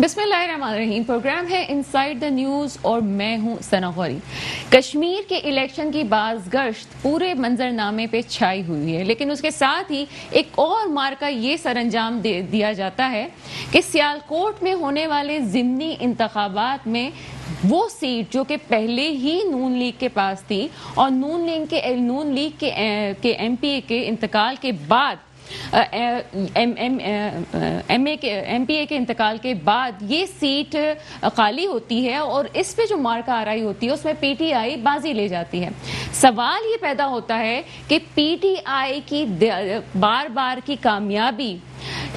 बिस्मिल्लाहिर्रहमानिर्रहीम। प्रोग्राम है inside the news और मैं हूं सना गौरी। कश्मीर के इलेक्शन की बाज़गश्त पूरे मंजरनामे पे छाई हुई है, लेकिन उसके साथ ही एक और मार्का ये सरंजाम दिया जाता है कि सियालकोट में होने वाले ज़िमनी इंतखाबात में वो सीट जो कि पहले ही नून लीग के पास थी और नून लीग के एमपी के इंतकाल के बाद एमपीए के इंतकाल के बाद ये सीट खाली होती है और इस पे जो मार्का आ रही होती है उसमें पीटीआई बाजी ले जाती है। सवाल ये पैदा होता है कि पीटीआई की बार बार की कामयाबी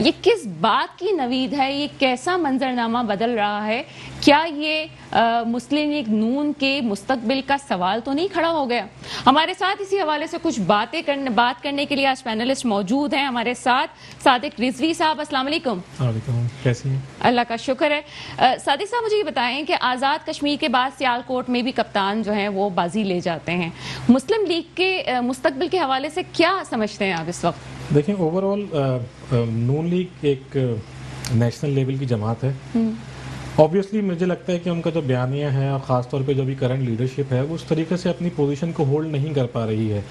ये किस बात की नवीद है, ये कैसा मंजरनामा बदल रहा है? क्या ये मुस्लिम लीग नून के मुस्तकबिल का सवाल तो नहीं खड़ा हो गया? हमारे साथ इसी हवाले से कुछ बात करने के लिए आज पैनलिस्ट मौजूद हैं। हमारे साथ सादिक रिजवी साहब, अस्सलाम वालेकुम। कैसी हैं? अल्लाह का शुक्र है। सादिक साहब, मुझे ये बताएं कि आज़ाद कश्मीर के बाद सियालकोट में भी कप्तान जो हैं वो बाजी ले जाते हैं। मुस्लिम लीग के मुस्तकबिल के हवाले से क्या समझते हैं आप इस वक्त? देखें, ओवरऑल नून लीग एक नेशनल लेवल की जमात है। ऑब्वियसली मुझे लगता है कि उनका जो बयानिया है और ख़ासतौर पे जो भी करंट लीडरशिप है वो उस तरीके से अपनी पोजीशन को होल्ड नहीं कर पा रही है।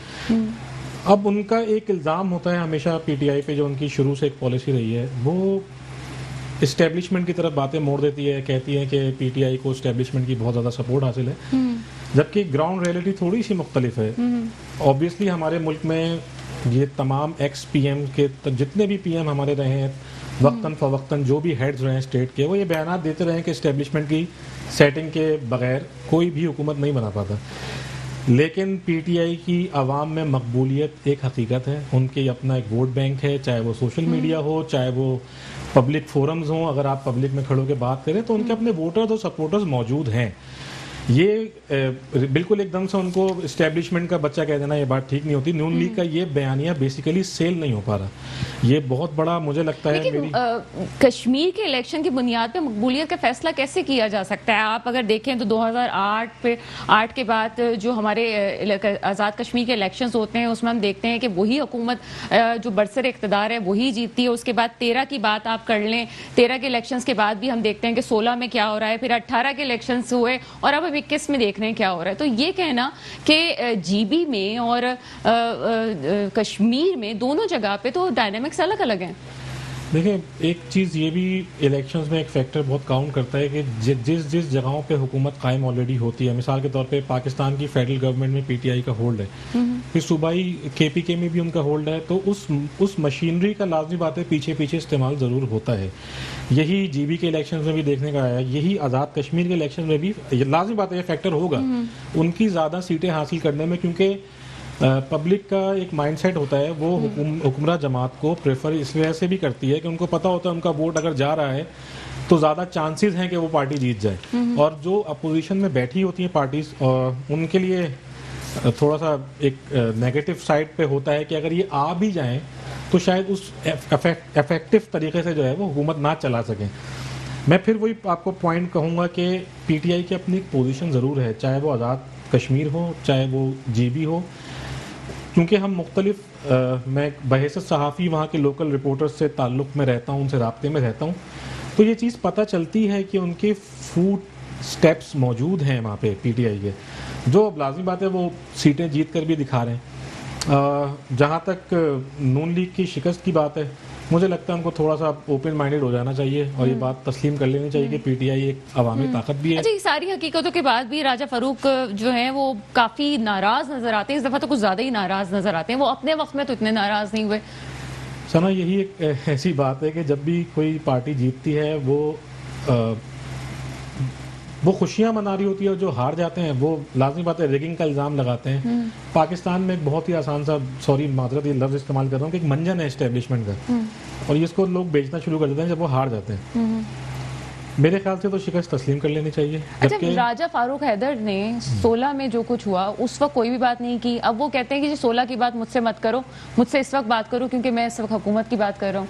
अब उनका एक इल्ज़ाम होता है हमेशा पीटीआई पे, जो उनकी शुरू से एक पॉलिसी रही है, वो इस्टेब्लिशमेंट की तरफ बातें मोड़ देती है। कहती है कि पीटीआई को इस्टेब्लिशमेंट की बहुत ज़्यादा सपोर्ट हासिल है, जबकि ग्राउंड रियलिटी थोड़ी सी मुख्तलिफ है। ऑब्वियसली हमारे मुल्क में ये तमाम एक्स पीएम के जितने भी पीएम हमारे रहे हैं, वक्तन फवक्तन जो भी हेड्स रहे हैं स्टेट के, वो ये बयान देते रहे कि इस्टेब्लिशमेंट की सेटिंग के बगैर कोई भी हुकूमत नहीं बना पाता। लेकिन पीटीआई की आवाम में मकबूलियत एक हकीकत है, उनके अपना एक वोट बैंक है, चाहे वो सोशल मीडिया हो, चाहे वो पब्लिक फोरम्स हों। अगर आप पब्लिक में खड़ो के बात करें तो उनके अपने वोटर्स और सपोर्टर्स मौजूद हैं। ये बिल्कुल एकदम से उनको इस्टेब्लिशमेंट का बच्चा कह देना ये बात ठीक नहीं होती। नून लीग का ये बयानिया बेसिकली सेल नहीं हो पा रहा, ये बहुत बड़ा मुझे लगता है। कश्मीर के इलेक्शन की बुनियाद पे मकबूलियत का फैसला कैसे किया जा सकता है? आप अगर देखें तो 2008 के बाद जो हमारे आज़ाद कश्मीर के इलेक्शंस होते हैं उसमें हम देखते हैं कि वही हुकूमत जो बरसर इक़्तिदार है वही जीतती है। उसके बाद 13 की बात आप कर लें, 13 के इलेक्शंस के बाद भी हम देखते हैं कि 16 में क्या हो रहा है, फिर 18 के इलेक्शंस हुए और अब 21 में देख रहे हैं क्या हो रहा है। तो ये कहना कि जीबी में और कश्मीर में दोनों जगह पे तो डायनामिक्स अलग अलग हैं। देखिए, एक चीज़ ये भी इलेक्शंस में एक फैक्टर बहुत काउंट करता है कि जिस जगहों पे हुकूमत कायम ऑलरेडी होती है, मिसाल के तौर पे पाकिस्तान की फेडरल गवर्नमेंट में पीटीआई का होल्ड है, फिर सूबाई केपीके में भी उनका होल्ड है, तो उस मशीनरी का लाजमी बात है पीछे पीछे इस्तेमाल ज़रूर होता है। यही जीबी के इलेक्शंस में भी देखने का आया, यही आज़ाद कश्मीर के इलेक्शन में भी लाजमी बात है ये फैक्टर होगा उनकी ज़्यादा सीटें हासिल करने में, क्योंकि पब्लिक का एक माइंडसेट होता है, वो हुक्मरान जमात को प्रेफर इस वजह से भी करती है कि उनको पता होता है उनका वोट अगर जा रहा है तो ज़्यादा चांसेस हैं कि वो पार्टी जीत जाए। और जो अपोजिशन में बैठी होती हैं पार्टीज, उनके लिए थोड़ा सा एक नेगेटिव साइड पे होता है कि अगर ये आ भी जाएं तो शायद उस इफेक्टिव तरीके से जो है वो हुकूमत ना चला सकें। मैं फिर वही आपको पॉइंट कहूँगा कि पीटीआई की अपनी पोजीशन ज़रूर है, चाहे वो आज़ाद कश्मीर हो चाहे वो जीबी हो, क्योंकि हम मुख्तलिफ मैं बहैसियत सहाफ़ी वहाँ के लोकल रिपोर्टर्स से ताल्लुक़ में रहता हूँ, उनसे राब्ते में रहता हूँ, तो ये चीज़ पता चलती है कि उनके फूट स्टेप्स मौजूद हैं वहाँ पे पीटीआई के, जो अब लाज़मी बात है वो सीटें जीत कर भी दिखा रहे हैं। जहाँ तक नून लीग की शिकस्त की बात है, मुझे लगता है उनको थोड़ा सा ओपन माइंडेड हो जाना चाहिए और ये बात तस्लीम कर लेनी चाहिए कि पीटीआई एक अवामी ताकत भी है। अच्छा, सारी हकीकतों के बाद भी राजा फारूक जो हैं वो काफी नाराज नजर आते हैं। इस दफा तो कुछ ज्यादा ही नाराज नजर आते हैं। वो अपने वक्त में तो इतने नाराज नहीं हुए। सना, यही एक ऐसी बात है कि जब भी कोई पार्टी जीतती है वो खुशियां मना रही होती है, और जो हार जाते हैं वो लाजमी बात है रिगिंग का इल्ज़ाम लगाते हैं। पाकिस्तान में एक बहुत ही आसान सा, सॉरी माजरत ये लफ्ज़ इस्तेमाल कर रहा हूँ, कि एक मंजन है इस्टेब्लिशमेंट का, और इसको लोग बेचना शुरू कर देते हैं जब वो हार जाते हैं। मेरे ख्याल से तो शिकस्त तस्लीम कर लेनी चाहिए। अच्छा, राजा फारूक हैदर ने 16 में जो कुछ हुआ उस वक्त कोई भी बात नहीं की। अब वो कहते हैं कि 16 की बात मुझसे मत करो, मुझसे इस वक्त बात करो क्योंकि मैं इस वक्त हुकूमत की बात कर रहा हूँ।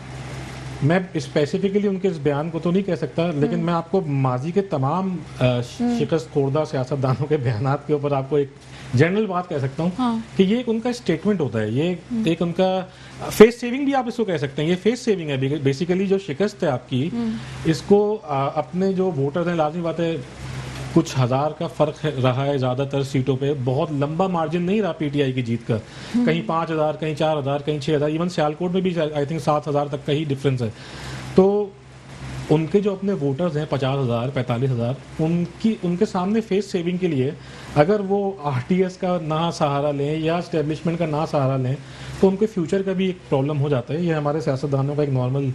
मैं स्पेसिफिकली उनके इस बयान को तो नहीं कह सकता, लेकिन मैं आपको माजी के तमाम शिकस्त खुर्दा सियासतदानों के बयानात के ऊपर आपको एक जनरल बात कह सकता हूँ। हाँ। कि ये एक उनका स्टेटमेंट होता है, ये एक उनका फेस सेविंग भी आप इसको कह सकते हैं। ये फेस सेविंग है बेसिकली। जो शिकस्त है आपकी, इसको अपने जो वोटर्स हैं, लाजमी बात है कुछ हजार का फर्क रहा है ज्यादातर सीटों पे, बहुत लंबा मार्जिन नहीं रहा पीटीआई की जीत का। कहीं 5,000, कहीं 4,000, कहीं 6,000, इवन सियालकोट में भी आई थिंक 7,000 तक का ही डिफरेंस है। तो उनके जो अपने वोटर्स हैं 50,000, 45,000, उनके सामने फेस सेविंग के लिए अगर वो आरटीएस का ना सहारा लें या स्टैब्लिशमेंट का ना सहारा लें तो उनके फ्यूचर का भी एक प्रॉब्लम हो जाता है। ये हमारे सियासतदानों का एक नॉर्मल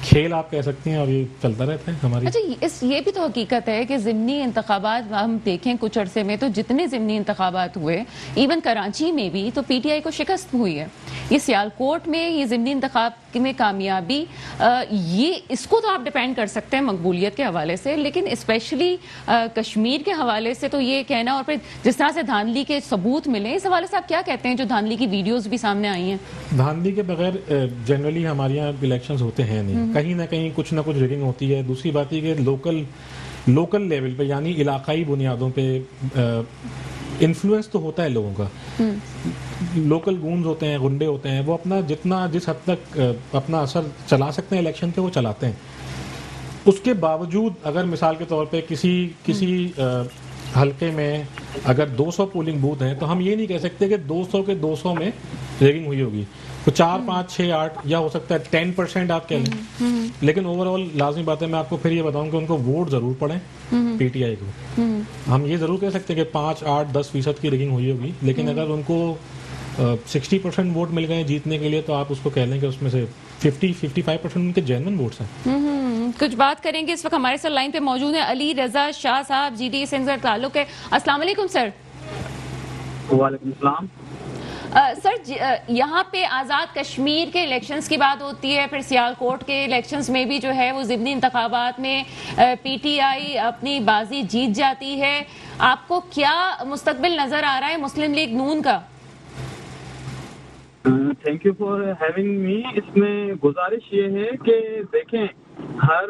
खेल आप कह सकते हैं, और ये चलता रहता है हमारी। अच्छा, ये भी तो हकीकत है कि ज़िमनी इंतखाबात हम देखें कुछ अरसे में, तो जितने ज़िमनी इंतखाबात हुए, इवन कराची में भी, तो पीटीआई को शिकस्त हुई है। ये सियालकोट में ये ज़िमनी इंतखाब में कामयाबी, ये इसको तो आप डिपेंड कर सकते हैं मकबूलियत के हवाले से, लेकिन स्पेशली कश्मीर के हवाले से तो ये कहना, और फिर जिस तरह से धांधली के सबूत मिले, इस हवाले से आप क्या कहते हैं? जो धांधली की वीडियोज़ भी सामने आई हैं। धांधली के बगैर जनरली हमारे यहाँ इलेक्शंस होते हैं नहीं, कहीं ना कहीं कुछ ना कुछ रिगिंग होती है। दूसरी बात ये कि लोकल लेवल पे, यानी इलाकाई बुनियादों पे इन्फ्लुएंस तो होता है लोगों का। लोकल गूंज होते हैं, गुंडे होते हैं, वो अपना जिस हद तक अपना असर चला सकते हैं इलेक्शन पे, वो चलाते हैं। उसके बावजूद अगर मिसाल के तौर पे किसी हल्के में अगर 200 पोलिंग बूथ हैं, तो हम ये नहीं कह सकते कि 200 के 200 में रेगिंग हुई होगी। तो 4, 5, 6, 8 या हो सकता है 10% आप कह लें। लेकिन ओवरऑल लाजमी बात है, मैं आपको फिर ये बताऊं कि उनको वोट जरूर पड़े पीटीआई को। हम ये जरूर कह सकते हैं कि 5, 8, 10% की रेगिंग हुई होगी, लेकिन अगर उनको 60% वोट मिल गए जीतने के लिए, तो आप उसको कह लें कि उसमें से 50-55% उनके जेन्युइन वोट्स हैं। कुछ बात करेंगे। इस वक्त हमारे साथ लाइन पे मौजूद है अली रजा शाह साहब, जीडी सिंध से ताल्लुक है। अस्सलाम वालेकुम सर। वालेकुम सलाम। सर, यहाँ पे आज़ाद कश्मीर के इलेक्शंस की बात होती है, फिर सियालकोट के इलेक्शंस में भी जो है वो ज़िमनी इंतखाबात में पीटीआई अपनी बाजी जीत जाती है। आपको क्या मुस्तकबिल नजर आ रहा है मुस्लिम लीग नून का? Thank you for having me. इसमें गुजारिश ये है कि देखें, हर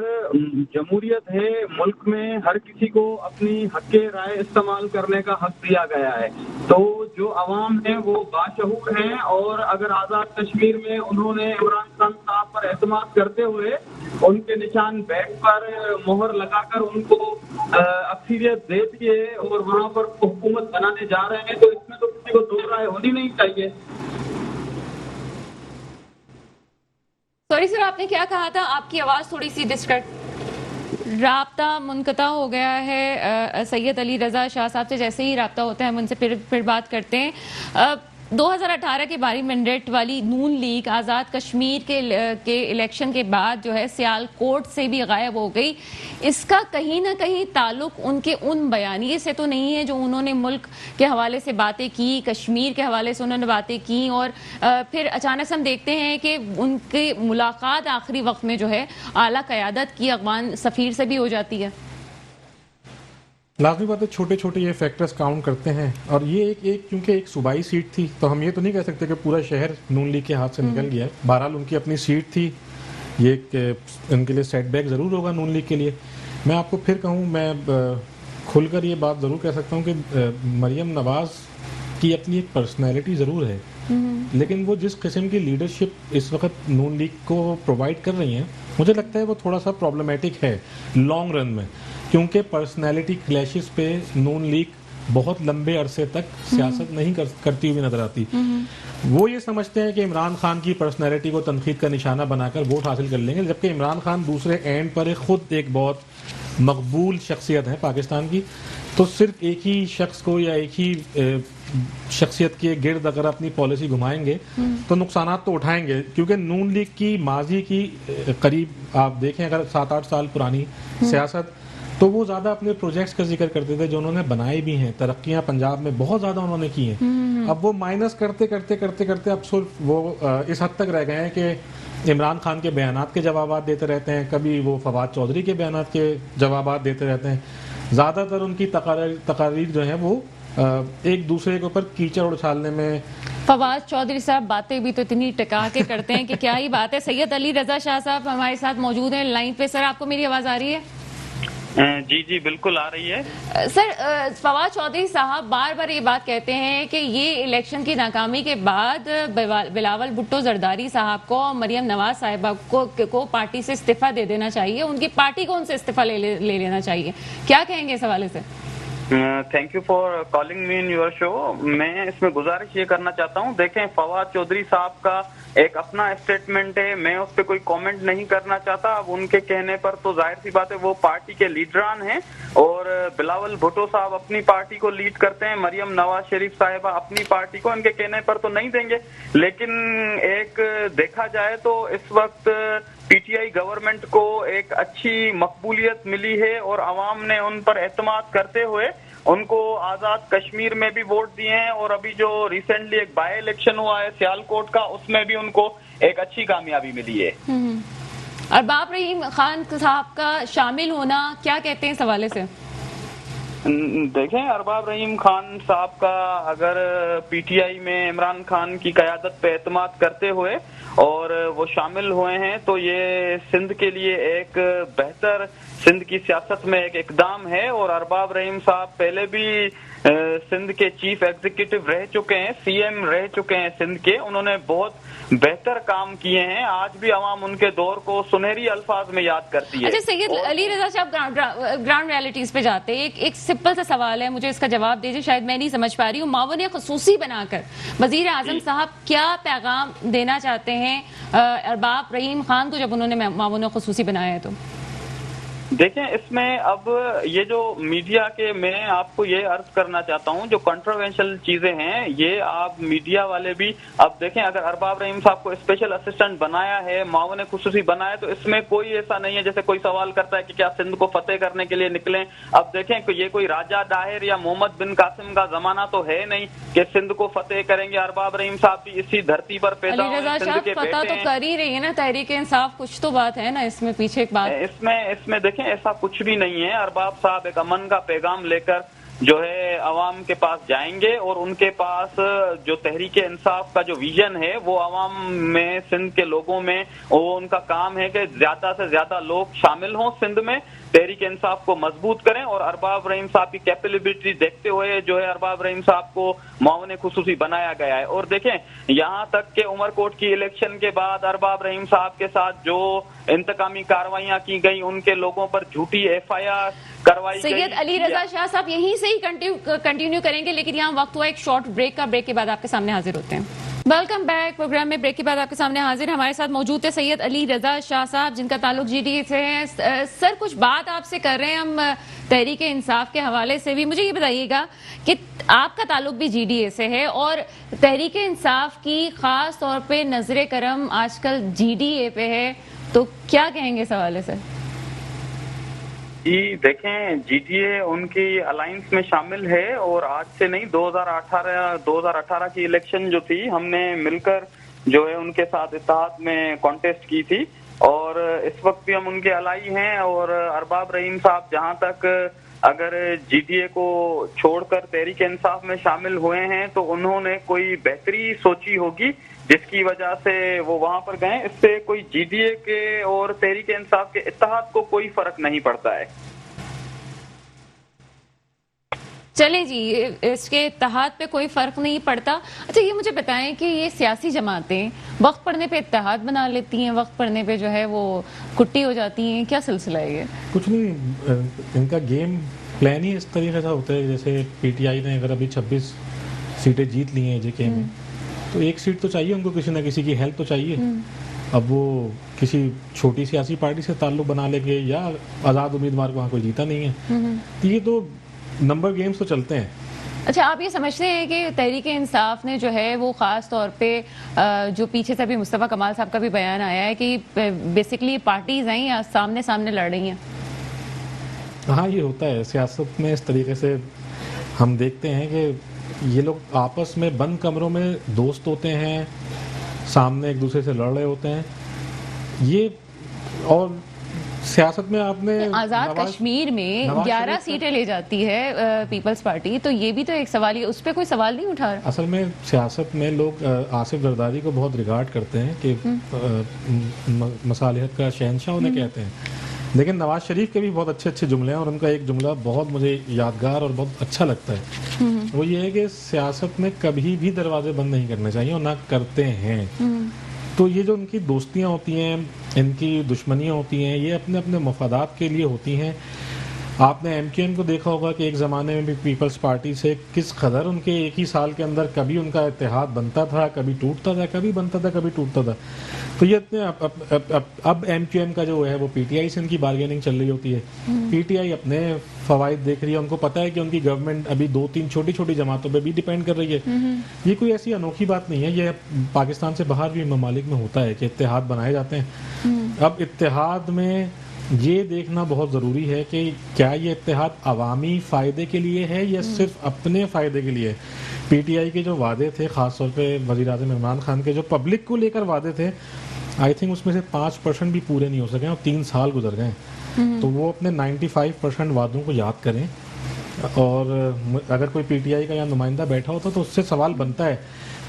जमहूरियत है मुल्क में, हर किसी को अपनी हक़ राय इस्तेमाल करने का हक दिया गया है। तो जो अवाम है वो बाशऊर हैं, और अगर आज़ाद कश्मीर में उन्होंने इमरान खान साहब पर एतमाद करते हुए उनके निशान बैग पर मोहर लगाकर उनको अक्सरियत दे दी है और वहाँ पर हुकूमत बनाने जा रहे हैं, तो इसमें तो किसी को दो राय होनी नहीं चाहिए। सॉरी सर, आपने क्या कहा था? आपकी आवाज थोड़ी सी डिस्ट्रैक्ट, राब्ता मुनक़ता हो गया है सैयद अली रजा शाह साहब से। जैसे ही राब्ता होता है हम उनसे फिर बात करते हैं। 2018 के बारी मैंडेट वाली नून लीग आज़ाद कश्मीर के इलेक्शन के बाद जो है सियालकोट से भी गायब हो गई। इसका कहीं ना कहीं ताल्लुक उनके उन बयानिए से तो नहीं है जो उन्होंने मुल्क के हवाले से बातें की, कश्मीर के हवाले से उन्होंने बातें की, और फिर अचानक से हम देखते हैं कि उनकी मुलाकात आखिरी वक्त में जो है आला क़यादत की अफ़गान सफ़ीर से भी हो जाती है। लाजमी बात है, छोटे छोटे ये फैक्टर्स काउंट करते हैं। और ये क्योंकि एक सूबाई सीट थी, तो हम ये तो नहीं कह सकते कि पूरा शहर नून लीग के हाथ से निकल गया है। बहरहाल उनकी अपनी सीट थी, ये उनके लिए सेटबैक ज़रूर होगा नून लीग के लिए। मैं आपको फिर कहूँ, मैं खुलकर ये बात ज़रूर कह सकता हूँ कि मरियम नवाज़ की अपनी एक पर्सनैलिटी ज़रूर है, लेकिन वो जिस किस्म की लीडरशिप इस वक्त नून लीग को प्रोवाइड कर रही हैं, मुझे लगता है वो थोड़ा सा प्रॉब्लमेटिक है लॉन्ग रन में, क्योंकि पर्सनैलिटी क्लैशेस पे नून लीग बहुत लंबे अरसे तक सियासत नहीं करती हुई नजर आती। वो ये समझते हैं कि इमरान खान की पर्सनैलिटी को तनकीद का निशाना बनाकर वोट हासिल कर लेंगे, जबकि इमरान खान दूसरे एंड पर खुद एक बहुत मकबूल शख्सियत है पाकिस्तान की। तो सिर्फ एक ही शख्स को या एक ही शख्सियत के गिर्द अगर अपनी पॉलिसी घुमाएंगे तो नुकसान तो उठाएंगे, क्योंकि नून लीग की माजी की करीब आप देखें अगर 7-8 साल पुरानी सियासत, तो वो ज़्यादा अपने प्रोजेक्ट्स का जिक्र करते थे जो उन्होंने बनाए भी हैं। तरक्कियां पंजाब में बहुत ज़्यादा उन्होंने की हैं। अब वो माइनस करते करते अब सिर्फ वो इस हद तक रह गए हैं कि इमरान खान के बयानात के जवाब देते रहते हैं, कभी वो फवाद चौधरी के बयानात के जवाब देते रहते हैं। ज़्यादातर उनकी तकारीर जो है वो एक दूसरे के ऊपर कीचड़ उछालने में। फवाद चौधरी साहब बातें भी तो इतनी टिका के करते हैं कि क्या ही बात है। सैयद अली रजा शाह साहब हमारे साथ मौजूद हैं लाइन पे। सर, आपको मेरी आवाज आ रही है? जी जी बिल्कुल आ रही है। सर, फवाद चौधरी साहब बार बार ये बात कहते हैं कि ये इलेक्शन की नाकामी के बाद बिलावल भुट्टो जरदारी साहब को और मरियम नवाज साहिबा को पार्टी से इस्तीफा दे देना चाहिए, उनकी पार्टी को उनसे इस्तीफा ले लेना चाहिए। क्या कहेंगे इस हवाले से? Thank you for calling me in your show. मैं इसमें गुजारिश ये करना चाहता हूँ, देखें फवाद चौधरी साहब का एक अपना स्टेटमेंट है, मैं उस पर कोई कमेंट नहीं करना चाहता। अब उनके कहने पर तो जाहिर सी बात है वो पार्टी के लीडरान हैं और बिलावल भुट्टो साहब अपनी पार्टी को लीड करते हैं, मरियम नवाज शरीफ साहिबा अपनी पार्टी को, इनके कहने पर तो नहीं देंगे। लेकिन एक देखा जाए तो इस वक्त पीटीआई गवर्नमेंट को एक अच्छी मकबूलियत मिली है और अवाम ने उन पर एतमाद करते हुए उनको आजाद कश्मीर में भी वोट दिए हैं और अभी जो रिसेंटली एक बाय इलेक्शन हुआ है सियालकोट का, उसमें भी उनको एक अच्छी कामयाबी मिली है। अरबाब रहीम खान साहब का शामिल होना, क्या कहते हैं इस हवाले से? देखें, अरबाब रहीम खान साहब का अगर पीटीआई में इमरान खान की क़यादत पे एतमाद करते हुए और वो शामिल हुए हैं तो ये सिंध के लिए एक बेहतर सिंध की सियासत में एक इकदाम है। और अरबाब रहीम साहब पहले भी सिंध के चीफ एग्जीक्यूटिव रह चुके हैं, सीएम रह चुके हैं सिंध के, उन्होंने बहुत बेहतर काम किए हैं। आज भी अवाम उनके दौर को सुनहरी अल्फाज में याद करती है। अच्छा सैयद अली रजा साहब, ग्राउंड रियलिटीज पे जाते हैं, एक सिंपल सा सवाल है, मुझे इसका जवाब दीजिए, शायद मैं नहीं समझ पा रही हूँ। मावने खुसूसी बनाकर वजीर आजम साहब क्या पैगाम देना चाहते हैं अरबाब रहीम खान को जब उन्होंने मावने खुसूसी बनाया है? तो देखें, इसमें अब ये जो मीडिया के, मैं आपको ये अर्ज करना चाहता हूँ, जो कंट्रोवर्शियल चीजें हैं ये आप मीडिया वाले भी अब देखें। अगर अरबाब रहीम साहब को स्पेशल असिस्टेंट बनाया है, मावने खुसूसी बनाया, तो इसमें कोई ऐसा नहीं है जैसे कोई सवाल करता है कि क्या सिंध को फतेह करने के लिए निकले। अब देखें कि ये कोई राजा दाहिर या मोहम्मद बिन कासिम का जमाना तो है नहीं कि सिंध को फतेह करेंगे। अरबाब रहीम साहब भी इसी धरती पर पैदा हुए, सिंध के बेटे तो कर ही रही है ना तहरीक इंसाफ, कुछ तो बात है ना इसमें, पीछे एक बात इसमें देखें ऐसा कुछ भी नहीं है। अरबाब साहब एक अमन का पैगाम लेकर जो है अवाम के पास जाएंगे और उनके पास जो तहरीक इंसाफ का जो विजन है वो अवाम में, सिंध के लोगों में, वो उनका काम है कि ज्यादा से ज्यादा लोग शामिल हों सिंध में, तहरीक इंसाफ को मजबूत करें। और अरबाब रहीम साहब की कैपेबिलिटी देखते हुए जो है अरबाब रहीम साहब को मावने खुसूसी बनाया गया है। और देखें, यहाँ तक के उमरकोट की इलेक्शन के बाद अरबाब रहीम साहब के साथ जो इंतकामी कार्रवाइयां की गई, उनके लोगों पर झूठी एफआईआर करवाई गई। सैयद अली रजा शाह साहब यहीं से ही कंटिन्यू करेंगे, लेकिन यहाँ वक्त हुआ एक शॉर्ट ब्रेक का। ब्रेक के बाद आपके सामने हाजिर होते हैं। वेलकम बैक प्रोग्राम में। ब्रेक के बाद आपके सामने हाजिर हमारे साथ मौजूद है सैयद अली रजा शाह साहब, जिनका ताल्लुक जीडीए से है। सर, कुछ बात आपसे कर रहे हैं हम तहरीक इंसाफ के हवाले से भी। मुझे ये बताइएगा कि आपका ताल्लुक भी जीडीए से है और तहरीक इंसाफ की खास तौर पे नजर करम आजकल जीडीए पे है, तो क्या कहेंगे इस हवाले से? जी देखें, जीडीए उनकी अलायंस में शामिल है और आज से नहीं, 2018 की इलेक्शन जो थी हमने मिलकर जो है उनके साथ इत्तेहाद में कॉन्टेस्ट की थी और इस वक्त भी हम उनके अलाई हैं। और अरबाब रहीम साहब जहां तक अगर जीडीए को छोड़कर तहरीक इंसाफ में शामिल हुए हैं तो उन्होंने कोई बेहतरी सोची होगी जिसकी वजह से वो वहां पर गए। इससे कोई जीडीए के और तहरीक इंसाफ के इत्तेहाद को कोई फर्क नहीं पड़ता है। चलें जी, इसके इत्तेहाद पे कोई फर्क नहीं पड़ता। अच्छा, ये मुझे बताएं कि ये सियासी जमातें वक्त पड़ने पे इत्तेहाद बना लेती हैं, वक्त पड़ने पे जो है वो कुट्टी हो जाती हैं, क्या सिलसिला है ये? कुछ नहीं, इनका गेम प्लान ही इस तरीके से होता है। जैसे पीटीआई ने अगर अभी 26 सीटें जीत ली हैं जेके में, तो एक सीट तो चाहिए उनको, किसी ना किसी की हेल्प तो चाहिए। अब वो किसी छोटी सियासी पार्टी से ताल्लुक बना लेंगे या आज़ाद उम्मीदवार को वहाँ कोई जीता नहीं है, तो ये तो नंबर गेम्स तो चलते हैं। अच्छा, आप ये समझते हैं कि तहरीक इंसाफ ने जो है वो खास तौर पे जो पीछे से भी मुस्तफ़ा कमाल साहब का भी बयान आया है कि बेसिकली पार्टीज आई या सामने सामने लड़ रही हैं? हाँ, ये होता है सियासत में। इस तरीके से हम देखते हैं कि ये लोग आपस में बंद कमरों में दोस्त होते हैं, सामने एक दूसरे से लड़ रहे होते हैं। ये और सियासत में आपने आजाद कश्मीर में 11 सीटें ले जाती है पीपल्स पार्टी, तो ये भी तो एक सवाल है, उस पर कोई सवाल नहीं उठा रहा। असल में सियासत में लोग आसिफ जरदारी को बहुत रिगार्ड करते हैं कि मसालिहत का शहंशाह उन्हें कहते हैं, लेकिन नवाज शरीफ के भी बहुत अच्छे अच्छे जुमले हैं और उनका एक जुमला बहुत मुझे यादगार और बहुत अच्छा लगता है। वो ये है कि सियासत में कभी भी दरवाजे बंद नहीं करने चाहिए और ना करते हैं। तो ये जो उनकी दोस्तियां होती हैं, इनकी दुश्मनियां होती हैं, ये अपने अपने मफादात के लिए होती हैं। आपने एमक्यूएम को देखा होगा कि एक ज़माने में भी पीपल्स पार्टी से किस कदर उनके एक ही साल के अंदर कभी उनका इत्तेहाद बनता था, कभी टूटता था, कभी बनता था, कभी टूटता था। तो ये इतने अब एमक्यूएम का जो है वो पीटीआई से इनकी बार्गेनिंग चल रही होती है। पीटीआई अपने फवाइद देख रही है, उनको पता है कि उनकी गवर्नमेंट अभी 2-3 छोटी छोटी जमातों पे भी डिपेंड कर रही है। ये कोई ऐसी अनोखी बात नहीं है, ये पाकिस्तान से बाहर भी ममालिक में होता है कि इत्तेहाद बनाए जाते हैं। अब इत्तेहाद में ये देखना बहुत ज़रूरी है कि क्या ये इत्तेहाद अवामी फ़ायदे के लिए है या सिर्फ अपने फ़ायदे के लिए। पीटीआई के जो वादे थे, ख़ास तौर पे वज़ीर आज़म इमरान खान के जो पब्लिक को लेकर वादे थे, आई थिंक उसमें से 5% भी पूरे नहीं हो सके और 3 साल गुजर गए। तो वो अपने 95% वादों को याद करें और अगर कोई पीटीआई का यहाँ नुमाइंदा बैठा होता तो उससे सवाल बनता है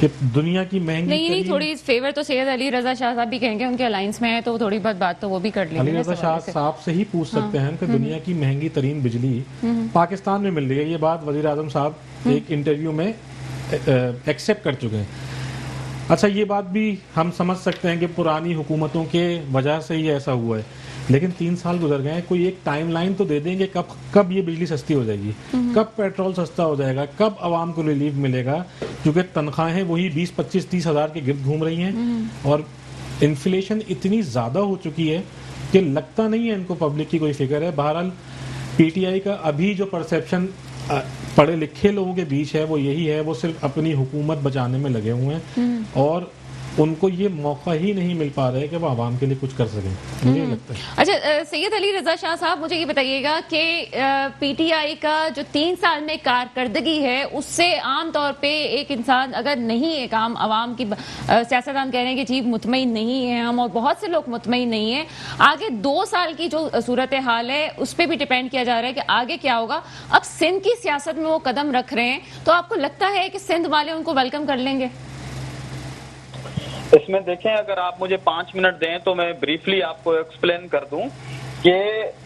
कि दुनिया की महंगी नहीं थोड़ी फेवर तो सैयद अली रजा शाह साहब भी कहेंगे, उनके अलायंस में है तो थोड़ी बहुत बात तो वो भी कर लेंगे। अली रजा शाह साहब से ही पूछ सकते हैं कि दुनिया की महंगी तरीन बिजली पाकिस्तान में मिल रही है। ये बात वजीर आजम साहब एक इंटरव्यू में एक्सेप्ट कर चुके हैं। अच्छा, ये बात भी हम समझ सकते हैं कि पुरानी हुकूमतों के वजह से ही ऐसा हुआ है, लेकिन 3 साल गुजर गए हैं। कोई एक टाइमलाइन तो दे देंगे कब ये बिजली सस्ती हो जाएगी, कब पेट्रोल सस्ता हो जाएगा, कब आवाम को रिलीफ मिलेगा, क्योंकि तनख्वाहें वही 20-25-30 हज़ार के गिर्द घूम रही हैं और इन्फ्लेशन इतनी ज़्यादा हो चुकी है कि लगता नहीं है इनको पब्लिक की कोई फिक्र है। बहरहाल पीटीआई का अभी जो परसेप्शन पढ़े लिखे लोगों के बीच है वो यही है, वो सिर्फ अपनी हुकूमत बचाने में लगे हुए हैं और उनको ये मौका ही नहीं मिल पा रहा है कि वो आवाम के लिए कुछ कर सकें, मुझे लगता है। अच्छा, सैयद अली रजा शाह साहब, मुझे ये बताइएगा कि पीटीआई का जो 3 साल में कारकर्दगी है उससे आम तौर पे एक इंसान अगर नहीं है काम, आवाम की सियासतदान कह रहे हैं कि जी मुतमईन नहीं है हम और बहुत से लोग मुतमईन नहीं है, आगे 2 साल की जो सूरत हाल है उस पर भी डिपेंड किया जा रहा है कि आगे क्या होगा। अब सिंध की सियासत में वो कदम रख रहे हैं, तो आपको लगता है कि सिंध वाले उनको वेलकम कर लेंगे? इसमें देखें, अगर आप मुझे 5 मिनट दें तो मैं ब्रीफली आपको एक्सप्लेन कर दूं कि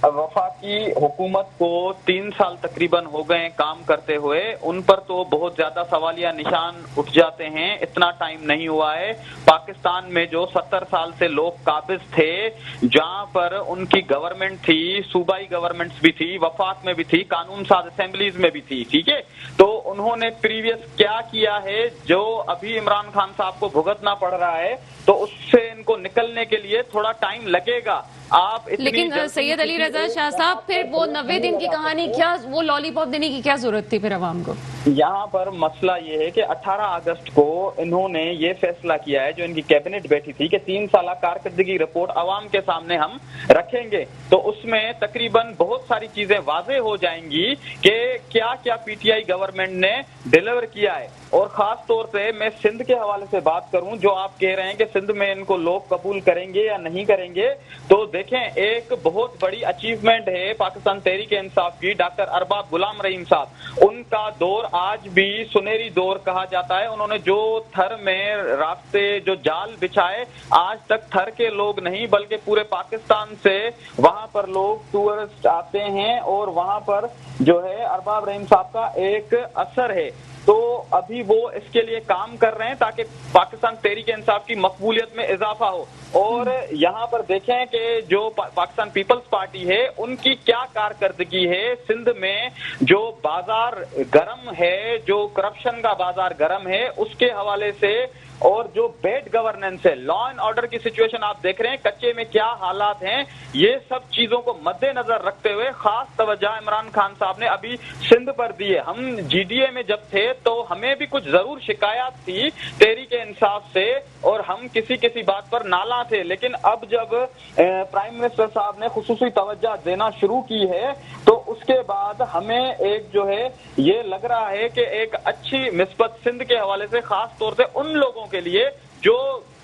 वफाकी हुकूमत को 3 साल तकरीबन हो गए काम करते हुए, उन पर तो बहुत ज्यादा सवालिया निशान उठ जाते हैं। इतना टाइम नहीं हुआ है। पाकिस्तान में जो 70 साल से लोग काबिज थे, जहां पर उनकी गवर्नमेंट थी, सूबाई गवर्नमेंट्स भी थी, वफाक में भी थी, कानून साज असेंबलीज में भी थी, ठीक है। तो उन्होंने प्रीवियस क्या किया है जो अभी इमरान खान साहब को भुगतना पड़ रहा है, तो उससे इनको निकलने के लिए थोड़ा टाइम लगेगा। आप लेकिन सैयद अली रजा शाह साहब, फिर वो 90 दिन की कहानी, क्या वो लॉलीपॉप देने की क्या जरूरत थी फिर अवाम को? यहाँ पर मसला ये है कि 18 अगस्त को इन्होंने ये फैसला किया है, जो इनकी कैबिनेट बैठी थी, कि 3 साल कारकर्दगी रिपोर्ट अवाम के सामने हम रखेंगे। तो उसमें तकरीबन बहुत सारी चीजें वाजे हो जाएंगी कि क्या क्या पीटीआई गवर्नमेंट ने डिलीवर किया है। और खास तौर पे मैं सिंध के हवाले से बात करूं, जो आप कह रहे हैं कि सिंध में इनको लोग कबूल करेंगे या नहीं करेंगे, तो देखें, एक बहुत बड़ी अचीवमेंट है पाकिस्तान तहरीक इंसाफ की, डॉक्टर अरबाब गुलाम रहीम साहब। उनका दौर आज भी सुनहरी दौर कहा जाता है। उन्होंने जो थर में रास्ते, जो जाल बिछाए, आज तक थर के लोग नहीं बल्कि पूरे पाकिस्तान से वहां पर लोग टूरिस्ट आते हैं और वहां पर जो है अरबाब रहीम साहब का एक असर है। तो अभी वो इसके लिए काम कर रहे हैं ताकि पाकिस्तान तहरीक इंसाफ की मकबूलियत में इजाफा हो। और यहाँ पर देखें कि जो पाकिस्तान पीपल्स पार्टी है, उनकी क्या कारकर्दगी है सिंध में। जो बाजार गर्म है, जो करप्शन का बाजार गर्म है, उसके हवाले से, और जो बैड गवर्नेंस है, लॉ एंड ऑर्डर की सिचुएशन आप देख रहे हैं, कच्चे में क्या हालात हैं, ये सब चीजों को मद्देनजर रखते हुए खास तवज्जो इमरान खान साहब ने अभी सिंध पर दी है। हम जीडीए में जब थे तो हमें भी कुछ जरूर शिकायत थी तहरीक इंसाफ से और हम किसी बात पर नाला थे, लेकिन अब जब प्राइम मिनिस्टर साहब ने खुसूसी तवज्जो देना शुरू की है तो उसके बाद हमें एक जो है ये लग रहा है कि एक अच्छी निस्बत सिंध के हवाले से, खास तौर से उन लोगों के लिए जो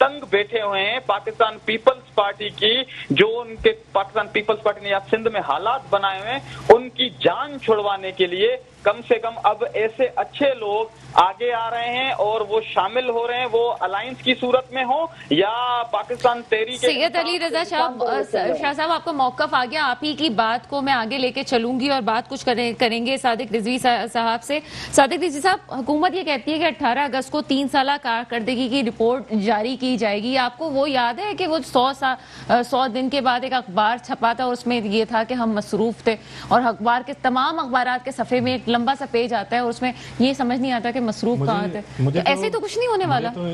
तंग बैठे हुए हैं पाकिस्तान पीपल्स पार्टी की, जो उनके पाकिस्तान पीपल्स पार्टी ने या सिंध में हालात बनाए हुए हैं उनकी जान छुड़वाने के लिए कम से कम अब ऐसे अच्छे लोग आगे आ रहे हैं और वो शामिल हो रहे हैं, वो अलायंस की सूरत में हो या पाकिस्तान तहरीक सैयद अली रजा शाह साहब, आपका मौकफ आ गया। आप ही की बात को मैं आगे लेके चलूंगी और बात कुछ करेंगे सादिक रिजवी साहब से। सादिक रिजवी साहब, हुकूमत ये कहती है कि 18 अगस्त को 3 साल कारकर्दगी की रिपोर्ट जारी की जाएगी। आपको वो याद है कि वो 100 दिन के बाद एक अखबार छपा था और उसमें ये था कि हम मसरूफ थे, और अखबार के तमाम अखबारात के सफ़े में एक लंबा सा पेज आता है और उसमें ये समझ नहीं आता कि मसरूफ कहाँ थे। तो ऐसे तो कुछ नहीं होने वाला। तो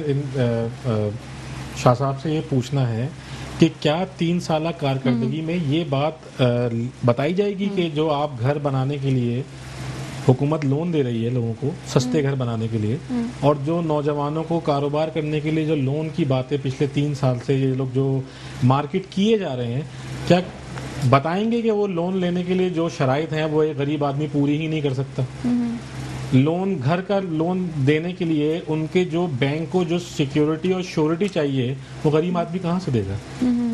शाह साहब से ये पूछना है कि क्या 3 साल कारकर्दगी में ये बात बताई जाएगी कि जो आप घर बनाने के लिए हुकूमत लोन दे रही है लोगों को, सस्ते घर बनाने के लिए, और जो नौजवानों को कारोबार करने के लिए जो लोन की बातें पिछले 3 साल से ये लोग जो मार्केट किए जा रहे हैं, क्या बताएंगे कि वो लोन लेने के लिए जो शराइत हैं वो एक गरीब आदमी पूरी ही नहीं कर सकता? लोन, घर का लोन देने के लिए उनके जो बैंक को जो सिक्योरिटी और श्योरिटी चाहिए वो गरीब आदमी कहाँ से देगा?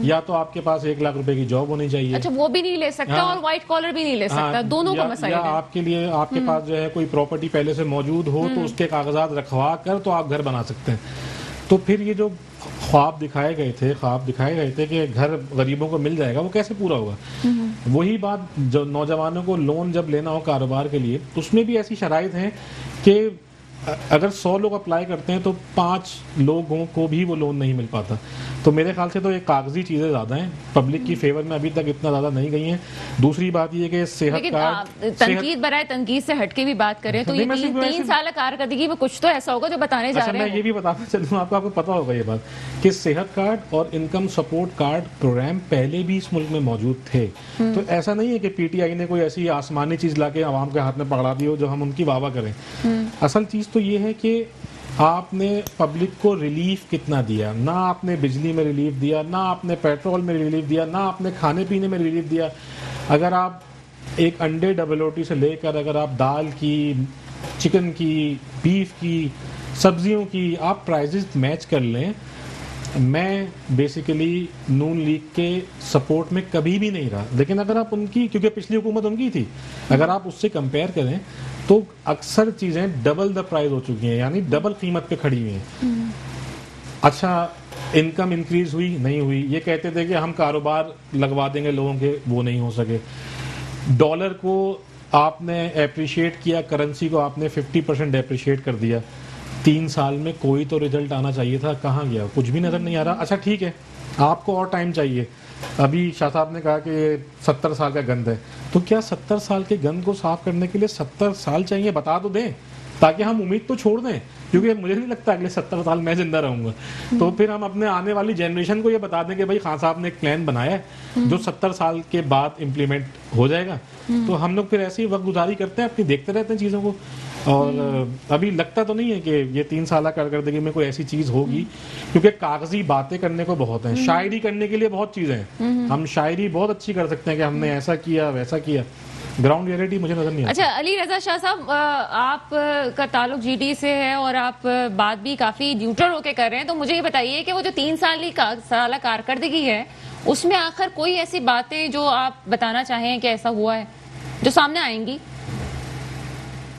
या तो आपके पास 1 लाख रुपए की जॉब होनी चाहिए। अच्छा, वो भी नहीं ले सकता। हाँ, और व्हाइट कॉलर भी नहीं ले सकता। दोनों का मसला है। आपके लिए आपके पास जो है कोई प्रॉपर्टी पहले से मौजूद हो तो उसके कागजात रखवा कर तो आप घर बना सकते हैं। तो फिर ये जो ख्वाब दिखाए गए थे कि घर गरीबों को मिल जाएगा, वो कैसे पूरा होगा? वही बात, जो नौजवानों को लोन जब लेना हो कारोबार के लिए, उसमें भी ऐसी शराइत हैं कि अगर 100 लोग अप्लाई करते हैं तो 5 लोगों को भी वो लोन नहीं मिल पाता। तो मेरे ख्याल से तो ये कागजी चीज़ें ज़्यादा हैं, पब्लिक की फेवर में अभी तक इतना ज़्यादा नहीं गई हैं। दूसरी बात ये कि सेहत कार्ड, तनकीद बराए तनकीद से हटके भी बात करें तो ये 3 साल कारकर्दगी में कुछ तो ऐसा होगा जो बताने जा रहे हैं। मैं ये भी बताना चलूँ आपको पता होगा ये बात कि सेहत कार्ड और इनकम सपोर्ट कार्ड प्रोग्राम पहले भी इस मुल्क में मौजूद थे। तो ऐसा नहीं है कि पीटीआई ने कोई ऐसी आसमानी चीज़ ला के आवाम के हाथ में पकड़ा दी हो जो हम उनकी वाह करें। असल चीज़ तो ये है कि आपने पब्लिक को रिलीफ कितना दिया। ना आपने बिजली में रिलीफ दिया, ना आपने पेट्रोल में रिलीफ दिया, ना आपने खाने पीने में रिलीफ दिया। अगर आप एक अंडे डबल रोटी से लेकर अगर आप दाल की, चिकन की, बीफ की, सब्जियों की आप प्राइजेस मैच कर लें, मैं बेसिकली नून लीग के सपोर्ट में कभी भी नहीं रहा। लेकिन अगर आप उनकी, क्योंकि पिछली हुकूमत उनकी थी, अगर आप उससे कंपेयर करें तो अक्सर चीज़ें डबल द प्राइस हो चुकी हैं, यानी डबल कीमत पे खड़ी हुई हैं। अच्छा, इनकम इंक्रीज हुई नहीं हुई? ये कहते थे कि हम कारोबार लगवा देंगे लोगों के, वो नहीं हो सके। डॉलर को आपने एप्रिशिएट किया, करेंसी को आपने 50% एप्रिशिएट कर दिया। 3 साल में कोई तो रिजल्ट आना चाहिए था, कहाँ गया? कुछ भी नज़र नहीं आ रहा। अच्छा ठीक है, आपको और टाइम चाहिए। अभी शाह साहब ने कहा कि 70 साल का गंद है, तो क्या 70 साल के गंद को साफ करने के लिए 70 साल चाहिए? बता तो दें ताकि हम उम्मीद तो छोड़ दें, क्योंकि मुझे नहीं लगता अगले 70 साल मैं जिंदा रहूंगा। तो फिर हम अपने आने वाली जनरेशन को ये बता दें कि भाई खान साहब ने एक प्लान बनाया है जो 70 साल के बाद इम्प्लीमेंट हो जाएगा। तो हम लोग फिर ऐसे ही वक्त गुजारी करते हैं, अपनी देखते रहते हैं चीज़ों को। और अभी लगता तो नहीं है कि ये 3 साल कारकर्दगी में कोई ऐसी चीज़ होगी, क्योंकि कागजी बातें करने को बहुत हैं, शायरी करने के लिए बहुत चीज़ें हैं। हम शायरी बहुत अच्छी कर सकते हैं कि हमने ऐसा किया वैसा किया, ग्राउंड रियलिटी मुझे नजर नहीं आता। अच्छा, अली रजा शाह साहब, आप का ताल्लुक जीडी से है और आप बात भी काफी न्यूट्रल होके कर रहे हैं, तो मुझे ये बताइए कि वो जो 3 साल कारकर्दगी है उसमें आखिर कोई ऐसी बातें जो आप बताना चाहें कि ऐसा हुआ है जो सामने आएंगी?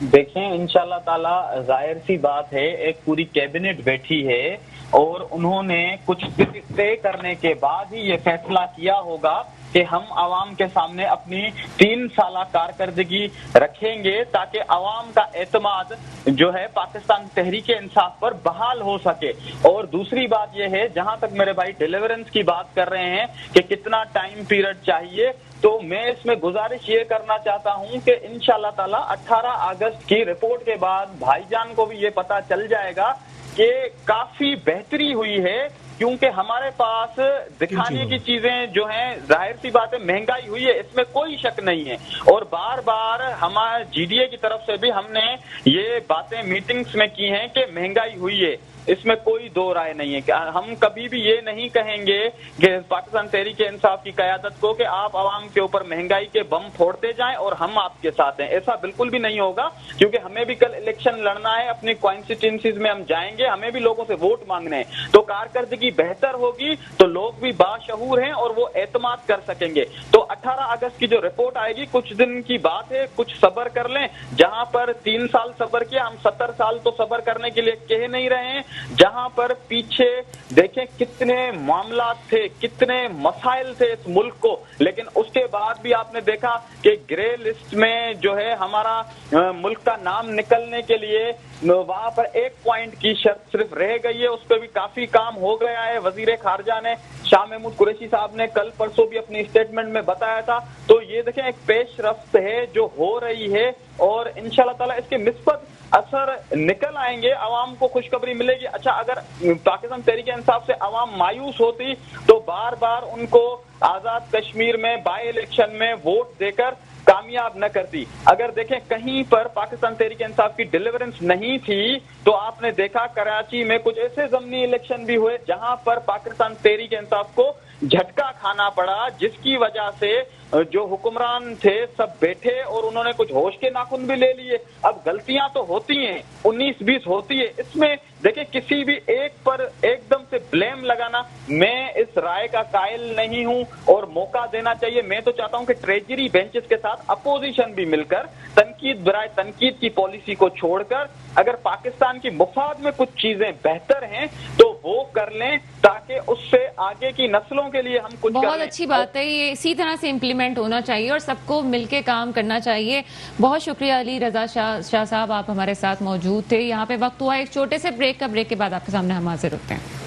देखें, इंशाल्लाह ताला जाहिर सी बात है, एक पूरी कैबिनेट बैठी है और उन्होंने कुछ तय करने के बाद ही ये फैसला किया होगा कि हम आवाम के सामने अपनी 3 साल कारकर्दगी रखेंगे ताकि आवाम का एतमाद जो है पाकिस्तान तहरीक इंसाफ पर बहाल हो सके। और दूसरी बात यह है, जहां तक मेरे भाई डिलीवरेंस की बात कर रहे हैं कि कितना टाइम पीरियड चाहिए, तो मैं इसमें गुजारिश ये करना चाहता हूं कि इंशाल्लाह ताला 18 अगस्त की रिपोर्ट के बाद भाईजान को भी ये पता चल जाएगा कि काफी बेहतरी हुई है, क्योंकि हमारे पास दिखाने की चीजें जो हैं, जाहिर सी बात है महंगाई हुई है, इसमें कोई शक नहीं है। और बार बार हमारे जीडीए की तरफ से भी हमने ये बातें मीटिंग्स में की हैं कि महंगाई हुई है। इसमें कोई दो राय नहीं है। हम कभी भी ये नहीं कहेंगे कि पाकिस्तान तहरीक इंसाफ की क़यादत को कि आप आवाम के ऊपर महंगाई के बम फोड़ते जाएं और हम आपके साथ हैं, ऐसा बिल्कुल भी नहीं होगा, क्योंकि हमें भी कल इलेक्शन लड़ना है, अपनी कॉन्स्टिट्यूंसीज में हम जाएंगे, हमें भी लोगों से वोट मांगने हैं। तो कारकर्दगी बेहतर होगी तो लोग भी बाशऊर हैं और वो एतमाद कर सकेंगे। तो 18 अगस्त की जो रिपोर्ट आएगी कुछ दिन की बात है, कुछ सब्र कर लें। जहां पर 3 साल सब्र किया, हम 70 साल तो सब्र करने के लिए कह नहीं रहे हैं। जहां पर पीछे देखें कितने मामला थे, कितने मसाइल थे इस मुल्क को, लेकिन उसके बाद भी आपने देखा कि ग्रे लिस्ट में जो है हमारा मुल्क का नाम निकलने के लिए वहां पर 1 पॉइंट की शर्त सिर्फ रह गई है, उस पर भी काफी काम हो गया है। वजीर खारजा ने, शाह महमूद कुरैशी साहब ने कल परसों भी अपनी स्टेटमेंट में बताया था। तो ये देखें एक पेशरफ्त है जो हो रही है और इंशाल्लाह ताला इसके मिस्बत असर निकल आएंगे, आवाम को खुशखबरी मिलेगी। अच्छा, अगर पाकिस्तान तहरीक इंसाफ से आवाम मायूस होती तो बार बार उनको आजाद कश्मीर में बाई इलेक्शन में वोट देकर कामयाब न करती। अगर देखें कहीं पर पाकिस्तान तहरीक इंसाफ की डिलीवरेंस नहीं थी तो आपने देखा कराची में कुछ ऐसे ज़मीनी इलेक्शन भी हुए जहां पर पाकिस्तान तहरीक इंसाफ को झटका खाना पड़ा, जिसकी वजह से जो हुक्मरान थे सब बैठे और उन्होंने कुछ होश के नाखून भी ले लिए। अब गलतियां तो होती हैं, 19-20 होती है, इसमें देखिए किसी भी एक पर एकदम से ब्लेम लगाना, मैं इस राय का कायल नहीं हूं और मौका देना चाहिए। मैं तो चाहता हूं कि ट्रेजरी बेंचेस के साथ अपोजिशन भी मिलकर तनकीद बराए तनकीद की पॉलिसी को छोड़कर अगर पाकिस्तान की मुफाद में कुछ चीजें बेहतर हैं तो वो कर लें, ताकि उससे आगे की नस्लों के लिए हम कुछ बहुत अच्छी बात है, ये इसी तरह से इम्प्लीमेंट होना चाहिए और सबको मिलके काम करना चाहिए। बहुत शुक्रिया अली रजा शाह साहब, आप हमारे साथ मौजूद थे। यहाँ पे वक्त हुआ एक छोटे से ब्रेक का, ब्रेक के बाद आपके सामने हम हाजिर होते हैं।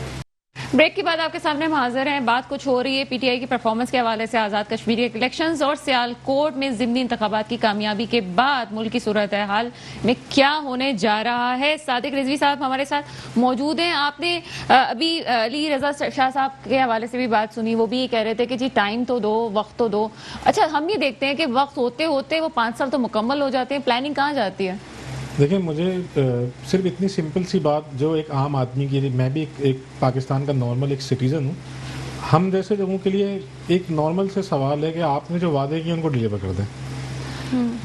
ब्रेक के बाद आपके सामने हम हाजिर हैं। बात कुछ हो रही है पीटीआई की परफॉर्मेंस के हवाले से, आजाद कश्मीर के इलेक्शंस और सियालकोट में ज़िमनी इंतखाबात की कामयाबी के बाद मुल्क की सूरत हाल में क्या होने जा रहा है। सादिक रिजवी साहब हमारे साथ मौजूद हैं। आपने अभी अली रजा शाह साहब के हवाले से भी बात सुनी, वो भी ये कह रहे थे कि जी टाइम तो दो, वक्त तो दो। अच्छा, हम ये देखते हैं कि वक्त होते होते वो 5 साल तो मुकम्मल हो जाते हैं, प्लानिंग कहाँ जाती है? देखिए, मुझे सिर्फ इतनी सिंपल सी बात जो एक आम आदमी के लिए, मैं भी एक पाकिस्तान का नॉर्मल एक सिटीज़न हूँ, हम जैसे लोगों के लिए एक नॉर्मल से सवाल है कि आपने जो वादे किए उनको डिलीवर कर दें।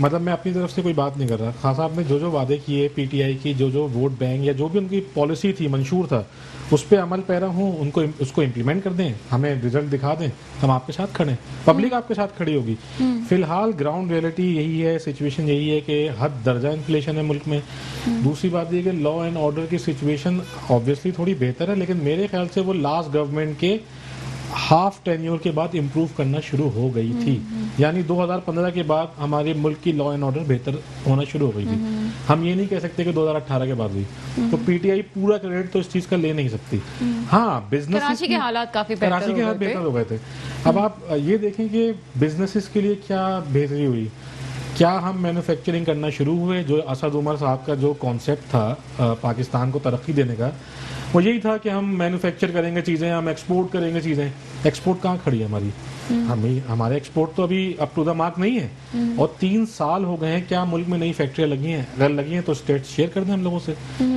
मतलब मैं अपनी तरफ से कोई बात नहीं कर रहा, खास आपने जो जो वादे किए पीटीआई की, जो जो वोट बैंक या जो भी उनकी पॉलिसी थी, मंशूर था, उस पर अमल पैरा हूँ, उनको उसको इम्प्लीमेंट कर दें, हमें रिजल्ट दिखा दें, हम आपके साथ खड़े हैं, पब्लिक आपके साथ खड़ी होगी। फिलहाल ग्राउंड रियलिटी यही है, सिचुएशन यही है कि हद दर्जा इन्फ्लेशन है मुल्क में। दूसरी बात ये कि लॉ एंड ऑर्डर की सिचुएशन ऑब्वियसली थोड़ी बेहतर है, लेकिन मेरे ख्याल से वो लास्ट गवर्नमेंट के हाफ टेन्योर के बाद इम्प्रूव करना शुरू हो गई थी। यानी 2015 के बाद हमारे मुल्क की लॉ एंड ऑर्डर बेहतर होना शुरू हो गई थी। हम ये नहीं कह सकते कि 2018 के बाद हुई। तो पीटीआई पूरा क्रेडिट तो इस चीज का ले नहीं सकती। हाँ, बिजनेस कराची के हालात काफी बेहतर हो गए थे। अब आप ये देखें कि बिजनेसेस के लिए क्या बेहतरी हुई, क्या हम मैन्युफैक्चरिंग करना शुरू हुए। जो असद उमर साहब का जो कॉन्सेप्ट था पाकिस्तान को तरक्की देने का, वो यही था कि हम मैन्युफैक्चर करेंगे चीज़ें, हम एक्सपोर्ट करेंगे चीज़ें। एक्सपोर्ट कहाँ खड़ी है हमारी? हमारे एक्सपोर्ट तो अभी अप टू द मार्क नहीं है। और 3 साल हो गए हैं, क्या मुल्क में नई फैक्ट्रियाँ लगी हैं? अगर लगी हैं तो स्टेट शेयर कर दें हम लोगों से।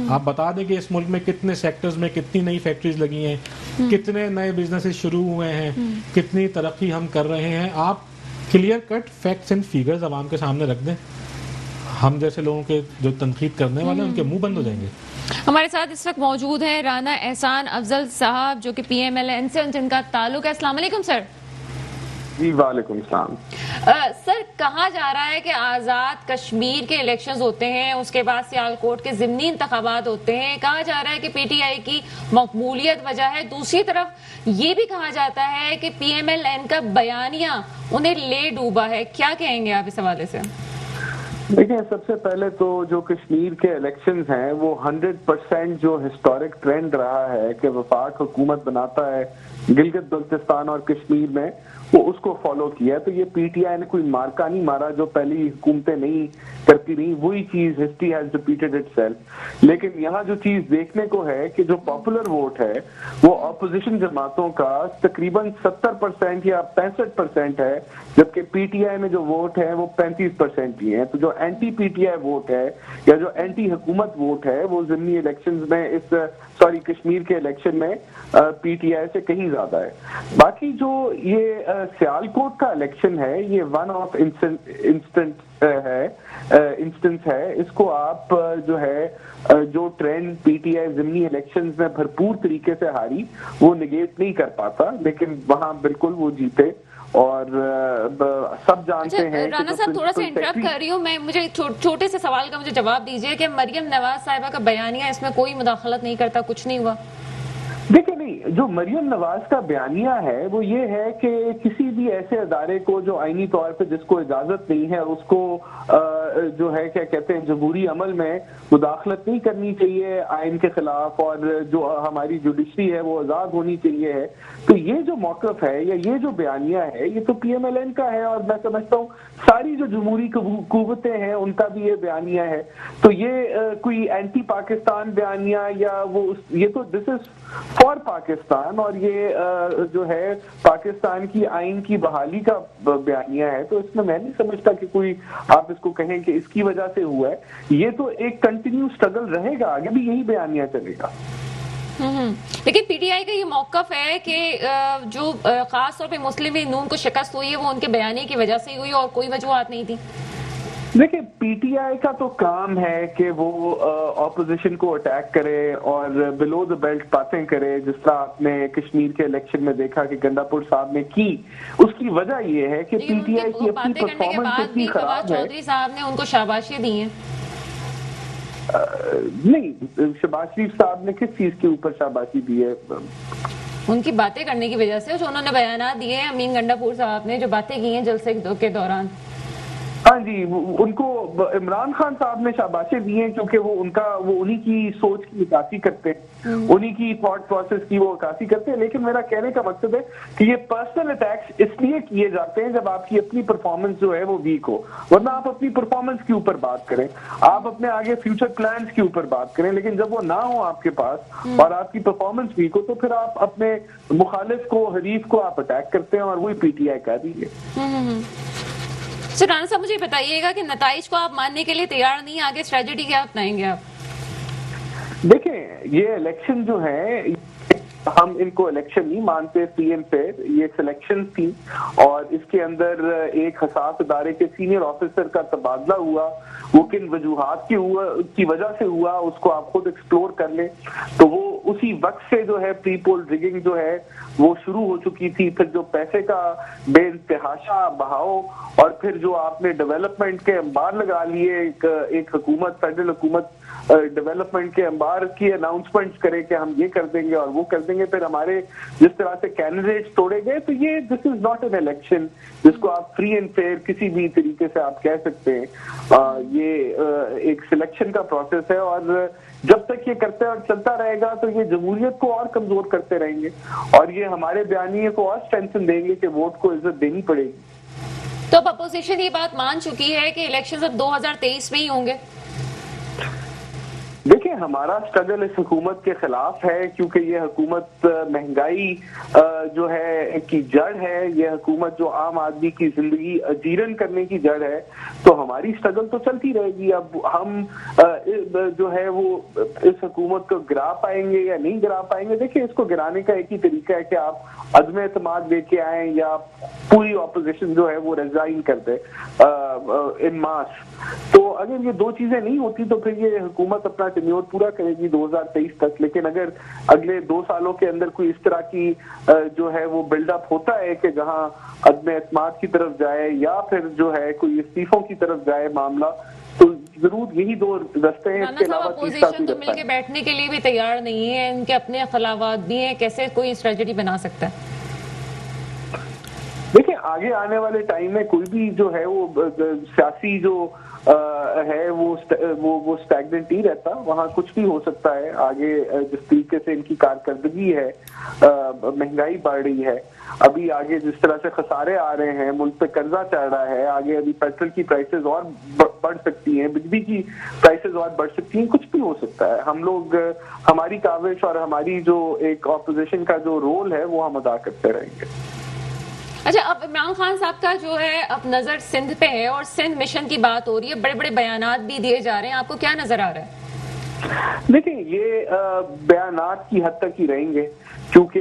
आप बता दें कि इस मुल्क में कितने सेक्टर्स में कितनी नई फैक्ट्रीज लगी हैं, कितने नए बिजनेसेस शुरू हुए हैं, कितनी तरक्की हम कर रहे हैं। आप clear cut facts and figures आवाम के सामने रख दें, हम जैसे लोगों के जो तनकीद करने वाले हैं उनके मुंह बंद हो जाएंगे। हमारे साथ इस वक्त मौजूद हैं राना एहसान अफजल साहब, जो कि पीएमएलएन से जिनका ताल्लुक है। अस्सलाम वालेकुम सर। जी वालेकुम सलाम। सर, कहा जा रहा है कि आजाद कश्मीर के इलेक्शंस होते हैं, उसके बाद सियालकोट के ज़िमनी इंतखाबात होते हैं। कहा जा रहा है कि पीटीआई की मकबूलियत वजह है। दूसरी तरफ ये भी कहा जाता है कि पीएमएलएन का बयानिया उन्हें ले डूबा है। क्या कहेंगे आप इस हवाले से? देखिए, सबसे पहले तो जो कश्मीर के इलेक्शंस हैं वो 100% जो हिस्टोरिक ट्रेंड रहा है कि वफाक हुकूमत बनाता है गिलगित बल्तिस्तान और कश्मीर में, वो उसको फॉलो किया। तो ये पीटीआई ने कोई मार्का नहीं मारा जो पहली हुकूमतें नहीं करती रही, वही चीज हिस्ट्री हैज रिपीटेड इटसेल्फ। लेकिन यहाँ जो चीज देखने को है कि जो पॉपुलर वोट है वो ऑपोजिशन जमातों का तकरीबन 70% या 65% है, जबकि पीटीआई में जो वोट है वो 35% ही है। तो जो एंटी पीटीआई वोट है या जो एंटी हुकूमत वोट है वो ज़िमनी इलेक्शंस में कश्मीर के इलेक्शन में पीटीआई से कहीं ज्यादा है। बाकी जो ये सियालकोट का इलेक्शन है ये वन ऑफ इंस्टेंस है। इसको आप जो है जो ट्रेंड पीटीआई ज़िमनी इलेक्शंस में भरपूर तरीके से हारी वो निगेट नहीं कर पाता, लेकिन वहां बिल्कुल वो जीते। और सब जानते हैं। राणा साहब थोड़ा सा इंटरप्ट कर रही हूँ मैं, मुझे छोटे से सवाल का मुझे जवाब दीजिए कि मरियम नवाज साहिबा का बयानिया इसमें कोई मुदाखलत नहीं करता, कुछ नहीं हुआ? देखिए नहीं, जो मरियम नवाज का बयानिया है वो ये है कि किसी भी ऐसे अदारे को जो आईनी तौर पे जिसको इजाजत नहीं है उसको जो है क्या कहते हैं जमहूरी अमल में मुदाखलत नहीं करनी चाहिए आइन के खिलाफ, और जो हमारी जुडिशरी है वो आजाद होनी चाहिए है। तो ये जो मौकफ है या ये जो बयानिया है ये तो PMLN का है, और मैं समझता हूँ सारी जो जमहूरी कुव्वतें हैं उनका भी ये बयानिया है। तो ये कोई एंटी पाकिस्तान बयानिया या वो ये तो दिस इज फॉर पाकिस्तान, और ये जो है पाकिस्तान की आइन की बहाली का बयानिया है। तो इसमें मैं नहीं समझता कि कोई आप इसको कहें कि इसकी वजह से हुआ है। ये तो एक कंटिन्यू स्ट्रगल रहेगा, आगे भी यही बयानिया चलेगा। लेकिन पीटीआई का ये मौकफ है कि जो खास तौर पे मुस्लिम लीग नून को शिकस्त हुई है वो उनके बयानी की वजह से हुई और कोई वजूहत नहीं थी। देखिए पीटीआई का तो काम है कि वो ऑपोजिशन को अटैक करे और बिलो द बेल्ट बातें करे, जिस तरह आपने कश्मीर के इलेक्शन में देखा कि गंडापुर साहब ने की। उसकी वजह ये है कि पीटीआई की अपनी परफॉर्मेंस इतनी खराब है। चौधरी साहब ने उनको शाबाशी दी है। नहीं, शहबाज शरीफ साहब ने किस चीज के ऊपर शाबाशी दी है? उनकी बातें करने की वजह से, जो उन्होंने बयान दिए हैं अमीन गंडापुर साहब ने जो बातें की हैं जलसे के दौरान। हाँ जी, उनको इमरान खान साहब ने शाबाशी दी है क्योंकि वो उन्हीं की सोच की निकासी करते हैं, उन्हीं की थॉट प्रोसेस की वो निकासी करते हैं। लेकिन मेरा कहने का मकसद है कि ये पर्सनल अटैक्स इसलिए किए जाते हैं जब आपकी अपनी परफॉर्मेंस जो है वो वीक हो, वरना आप अपनी परफॉर्मेंस के ऊपर बात करें, आप अपने आगे फ्यूचर प्लान्स के ऊपर बात करें। लेकिन जब वो ना हो आपके पास और आपकी परफॉर्मेंस वीक हो तो फिर आप अपने मुखालिफ को, हरीफ को आप अटैक करते हैं, और वही पीटीआई कर रही है। सर राणा साहब मुझे बताइएगा कि नताइज को आप मानने के लिए तैयार नहीं, आगे स्ट्रेटेजी क्या अपनाएंगे आप? देखें, ये इलेक्शन जो है हम इनको इलेक्शन नहीं मानते, फ्री एंड फेयर। ये सिलेक्शन थी और इसके अंदर एक हसास अदारे के सीनियर ऑफिसर का तबादला हुआ। वो किन वजूहात की वजह से हुआ उसको आप खुद एक्सप्लोर कर लें। तो वो उसी वक्त से जो है प्री पोल रिगिंग जो है वो शुरू हो चुकी थी। फिर जो पैसे का बेइंतहाशा बहाव और फिर जो आपने डेवलपमेंट के अंबार लगा लिए, एक हुकूमत, फेडरल हुकूमत डेवलपमेंट के अंबार की अनाउंसमेंट करे कि हम ये कर देंगे और वो कर देंगे, फिर हमारे जिस तरह से कैंडिडेट्स तोड़े गए। तो ये this is not an election जिसको आप फ्री एंड फेयर किसी भी तरीके से आप कह सकते हैं। ये एक सिलेक्शन का प्रोसेस है और जब तक ये करते और चलता रहेगा तो ये जमहूरियत को और कमजोर करते रहेंगे और ये हमारे बयानिए को और स्ट्रेंथन देंगे कि वोट को इज्जत देनी पड़ेगी। तो अब अपोजिशन ये बात मान चुकी है कि इलेक्शन अब 2023 में ही होंगे। देखिए, हमारा स्ट्रगल इस हुकूमत के खिलाफ है क्योंकि ये हुकूमत महंगाई जो है की जड़ है, ये हुकूमत जो आम आदमी की जिंदगी अजीरन करने की जड़ है। तो हमारी स्ट्रगल तो चलती रहेगी। अब हम जो है वो इस हुकूमत को गिरा पाएंगे या नहीं गिरा पाएंगे, देखिए इसको गिराने का एक ही तरीका है कि आप अदम एतमाद लेके आए या पूरी ऑपोजिशन जो है वो रिजाइन कर दे इन मास। तो अगर ये दो चीजें नहीं होती तो फिर ये हुकूमत अपना टेन्योर पूरा करेगी 2023 तक। लेकिन अगर अगले 2 सालों के अंदर कोई इस तरह की जो है वो बिल्डअप होता है कि जहां अदम एतमाद की तरफ जाए या फिर जो है कोई इस्तीफों की तरफ जाए मामला, तो जरूर यही 2 रास्ते हैं। इसके अलावा अपोजिशन तो मिलकर बैठने के लिए भी तैयार नहीं है, इनके अपने खिलाफत भी हैं, कैसे कोई स्ट्रेटजी बना सकता है? देखिए, आगे आने वाले टाइम में कोई भी जो है वो सियासी जो है वो स्टैग्नेंट ही रहता, वहाँ कुछ भी हो सकता है आगे। जिस तरीके से इनकी कारकर्दगी है, महंगाई बढ़ रही है, अभी आगे जिस तरह से खसारे आ रहे हैं, मुल्क पे कर्जा चढ़ रहा है, आगे अभी पेट्रोल की प्राइसेस और बढ़ सकती हैं, बिजली की प्राइसेस और बढ़ सकती हैं, कुछ भी हो सकता है। हम लोग हमारी काविश और हमारी जो एक ऑपोजिशन का जो रोल है वो हम अदा करते रहेंगे। अच्छा, अब इमरान खान साहब का जो है अब नजर सिंध पे है और सिंध मिशन की बात हो रही है, बड़े बड़े बयानात भी दिए जा रहे हैं, आपको क्या नजर आ रहा है? देखिए, ये बयानात की हद तक ही रहेंगे, क्योंकि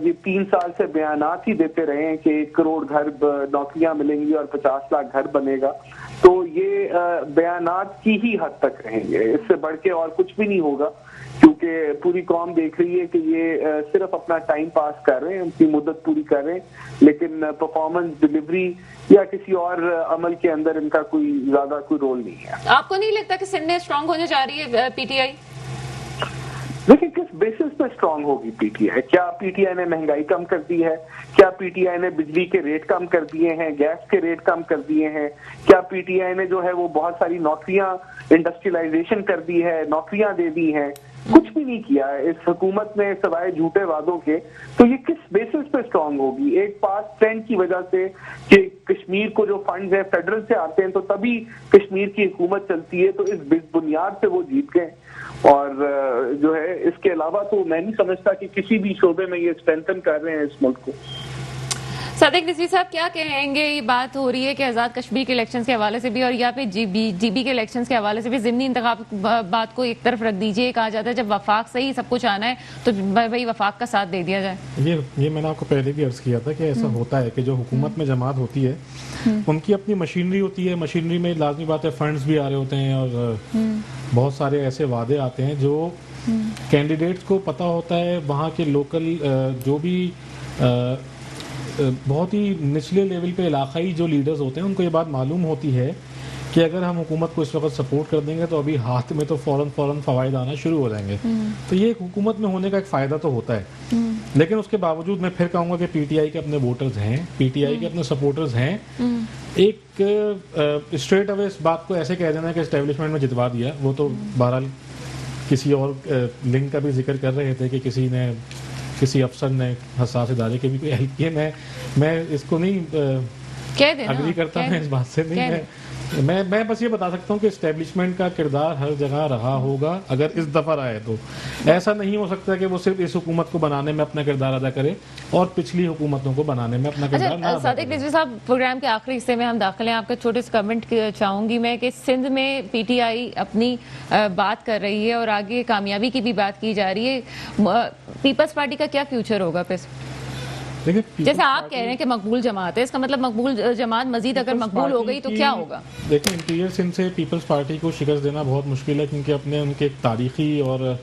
ये 3 साल से बयानात ही देते रहे हैं कि 1 करोड़ घर नौकरियां मिलेंगी और 50 लाख घर बनेगा। तो ये बयानात की ही हद तक रहेंगे, इससे बढ़ के और कुछ भी नहीं होगा, क्योंकि पूरी कौम देख रही है कि ये सिर्फ अपना टाइम पास कर रहे हैं, उनकी मुद्दत पूरी कर रहे हैं, लेकिन परफॉर्मेंस, डिलीवरी या किसी और अमल के अंदर इनका कोई ज्यादा कोई रोल नहीं है। आपको नहीं लगता कि सिंध में स्ट्रांग होने जा रही है पीटीआई? देखिए, किस बेसिस पे स्ट्रांग होगी पीटीआई? क्या पीटीआई ने महंगाई कम कर दी है? क्या पीटीआई ने बिजली के रेट कम कर दिए हैं, गैस के रेट कम कर दिए हैं? क्या पीटीआई ने जो है वो बहुत सारी नौकरियां, इंडस्ट्रियलाइजेशन कर दी है, नौकरियां दे दी हैं? कुछ भी नहीं किया है इस हुकूमत ने सवाए झूठे वादों के। तो ये किस बेसिस पे स्ट्रांग होगी? एक पास ट्रेंड की वजह से कि कश्मीर को जो फंड्स है फेडरल से आते हैं तो तभी कश्मीर की हुकूमत चलती है, तो इस बुनियाद पे वो जीत गए। और जो है इसके अलावा तो मैं नहीं समझता कि किसी भी शोबे में ये स्ट्रेंथन कर रहे हैं इस मुल्क को। सादिक रिजवी साहब क्या कहेंगे? ये बात हो रही है कि आज़ाद कश्मीर के इलेक्शंस के हवाले से भी और यहाँ पे जीबी के इलेक्शंस के हवाले से भी ज़िमनी इंतखाब बात को एक तरफ रख दीजिए। कहा जाता है जब वफाक से ही सब कुछ आना है तो भाई वफाक का साथ दे दिया जाए। ये मैंने आपको पहले भी अर्ज किया था कि ऐसा होता है कि जो हुकूमत में जमात होती है उनकी अपनी मशीनरी होती है, मशीनरी में लाजमी बात है फंड्स भी आ रहे होते हैं और बहुत सारे ऐसे वादे आते हैं जो कैंडिडेट्स को पता होता है। वहाँ के लोकल जो भी बहुत ही निचले लेवल पे इलाकाई जो लीडर्स होते हैं उनको ये बात मालूम होती है कि अगर हम हुकूमत को इस वक्त सपोर्ट कर देंगे तो अभी हाथ में तो फौरन फवायद आना शुरू हो जाएंगे। तो ये हुकूमत में होने का एक फ़ायदा तो होता है, लेकिन उसके बावजूद मैं फिर कहूँगा कि पीटीआई के अपने वोटर्स हैं, पीटीआई के अपने सपोर्टर्स हैं। एक स्ट्रेट अवे इस बात को ऐसे कह देना कि एस्टेब्लिशमेंट में जितवा दिया, वो तो बहरहाल किसी और लिंक का भी जिक्र कर रहे थे कि किसी अफसर ने हसास इदारे के भी कोई हेल्प की है। मैं इसको नहीं अग्री करता, मैं इस बात से नहीं, मैं बस ये बता सकता हूँ कि एस्टेब्लिशमेंट का किरदार हर जगह रहा होगा। अगर इस दफा रहा है तो ऐसा नहीं हो सकता कि वो सिर्फ इस हुकूमत को बनाने में अपना किरदार अदा करे और पिछली हुकूमत को बनाने में अपना किरदार ना। सादिक रिजवी साहब, प्रोग्राम के आखिरी हिस्से में हम दाखिल हैं, आपका छोटे से कमेंट चाहूंगी मैं कि सिंध में पीटीआई अपनी बात कर रही है और आगे कामयाबी की भी बात की जा रही है, पीपल्स पार्टी का क्या फ्यूचर होगा? जैसे आप कह रहे हैं कि मकबूल जमात है, इसका मतलब मकबूल जमात मजीद अगर मकबूल हो गई तो क्या होगा? देखिए, इंटीरियर सिंध से पीपल्स पार्टी को शिकस्त देना बहुत मुश्किल है, क्योंकि उनके एक तारीखी और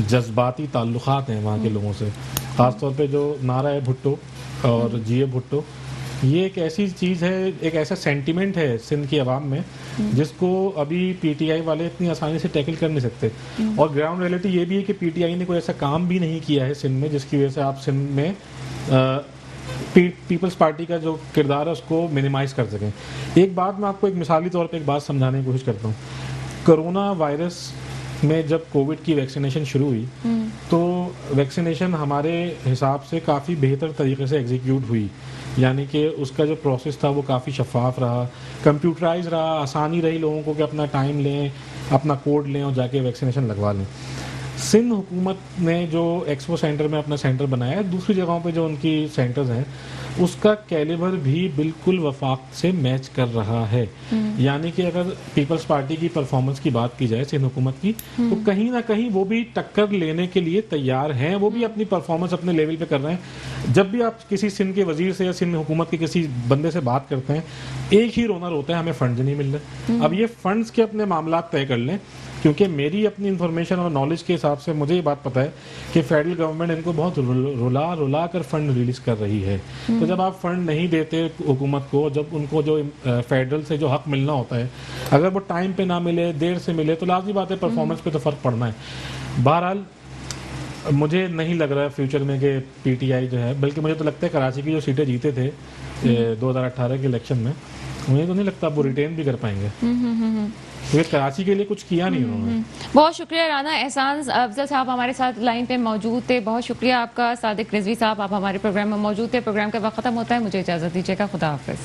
जज्बाती ताल्लुकात हैं वहाँ के लोगों से। ख़ासतौर पे जो नारा है भुट्टो और जीए भुट्टो, ये एक ऐसी चीज़ है, एक ऐसा सेंटिमेंट है सिंध की आवाम में जिसको अभी पीटीआई वाले इतनी आसानी से टैकल कर नहीं सकते। और ग्राउंड रियलिटी ये भी है कि पीटीआई ने कोई ऐसा काम भी नहीं किया है सिंध में जिसकी वजह से आप सिंध में पीपल्स पार्टी का जो किरदार है उसको मिनिमाइज कर सकें। एक बात मैं आपको एक मिसाली तौर पे एक बात समझाने की कोशिश करता हूँ। कोरोना वायरस में जब कोविड की वैक्सीनेशन शुरू हुई तो वैक्सीनेशन हमारे हिसाब से काफ़ी बेहतर तरीके से एग्जीक्यूट हुई, यानी कि उसका जो प्रोसेस था वो काफ़ी शफाफ रहा, कंप्यूटराइज रहा, आसानी रही लोगों को कि अपना टाइम लें, अपना कोड लें और जाके वैक्सीनेशन लगवा लें। सिंध हुकूमत ने जो एक्सपो सेंटर में अपना सेंटर बनाया है, दूसरी जगहों पे जो उनकी सेंटर्स हैं उसका कैलिबर भी बिल्कुल वफाक से मैच कर रहा है। यानी कि अगर पीपल्स पार्टी की परफॉर्मेंस की बात की जाए सिंध हुकूमत की, तो कहीं ना कहीं वो भी टक्कर लेने के लिए तैयार हैं, वो भी अपनी परफॉर्मेंस अपने लेवल पे कर रहे हैं। जब भी आप किसी सिंध के वजीर से या सिंध हुकूमत के किसी बंदे से बात करते हैं, एक ही रोना रोता है हमें फंड नहीं मिल रहे। अब ये फंड्स के अपने मामला तय कर लें, क्योंकि मेरी अपनी इन्फॉर्मेशन और नॉलेज के हिसाब से मुझे ये बात पता है कि फेडरल गवर्नमेंट इनको बहुत रुला कर फंड रिलीज कर रही है। तो जब आप फंड नहीं देते हुकूमत को, जब उनको जो फेडरल से जो हक मिलना होता है अगर वो टाइम पे ना मिले, देर से मिले, तो लाजमी बात है परफॉर्मेंस पे तो फर्क पड़ना है। बहरहाल मुझे नहीं लग रहा है फ्यूचर में कि पीटीआई जो है, बल्कि मुझे तो लगता है कराची की जो सीटें जीते थे 2018 के इलेक्शन में, मुझे तो नहीं लगता वो रिटेन भी कर पाएंगे, क्योंकि कराची के लिए कुछ किया नहीं उन्होंने। बहुत शुक्रिया राना एहसान अफजल साहब हमारे साथ लाइन पे मौजूद थे। बहुत शुक्रिया आपका। सादिक रिजवी साहब आप हमारे प्रोग्राम में मौजूद थे। प्रोग्राम का वक्त खत्म होता है, मुझे इजाजत दीजिएगा। खुदा हाफिज।